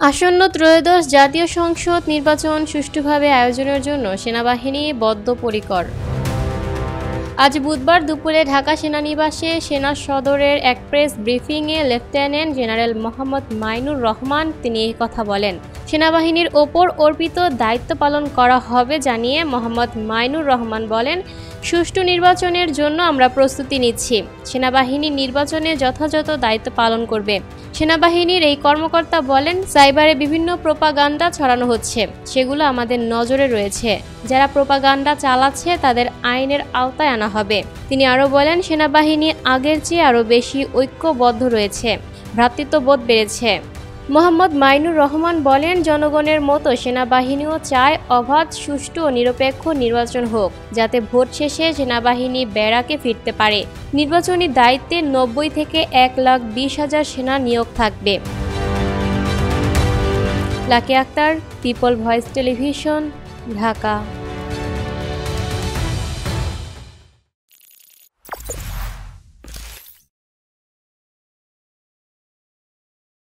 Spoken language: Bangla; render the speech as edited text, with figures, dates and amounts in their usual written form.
আসন্ন ত্রয়োদশ জাতীয় সংসদ নির্বাচন সুষ্ঠুভাবে আয়োজনের জন্য সেনাবাহিনী বদ্ধপরিকর। আজ বুধবার দুপুরে ঢাকা সেনানিবাসে সেনা সদরের এক প্রেস ব্রিফিংয়ে লেফটেন্যান্ট জেনারেল মোহাম্মদ মাইনুর রহমান তিনি এই কথা বলেন। সেনাবাহিনীর ওপর অর্পিত দায়িত্ব পালন করা হবে জানিয়ে মোহাম্মদ মাইনুর রহমান বলেন, সুষ্ঠু নির্বাচনের জন্য আমরা প্রস্তুতি নিচ্ছি। সেনাবাহিনী নির্বাচনে যথাযথ দায়িত্ব পালন করবে। সেনাবাহিনীর এই কর্মকর্তা বলেন, সাইবারে বিভিন্ন প্রোপাগান্ডা ছড়ানো হচ্ছে, সেগুলো আমাদের নজরে রয়েছে। যারা প্রোপাগান্ডা চালাচ্ছে তাদের আইনের আওতায় আনা হবে। তিনি আরও বলেন, সেনাবাহিনী আগের চেয়ে আরও বেশি ঐক্যবদ্ধ রয়েছে, ভ্রাতৃত্ববোধ বেড়েছে। মোহাম্মদ মাইনুর রহমান বলেন, জনগণের মতো সেনাবাহিনীও চায় অবাধ, সুষ্ঠু ও নিরপেক্ষ নির্বাচন হোক, যাতে ভোট শেষে সেনাবাহিনী ব্যারাকে ফিরতে পারে। নির্বাচনী দায়িত্বে 90 থেকে 1,20,000 সেনা নিয়োগ থাকবে। Lucky Akter, people voice television, Dhaka.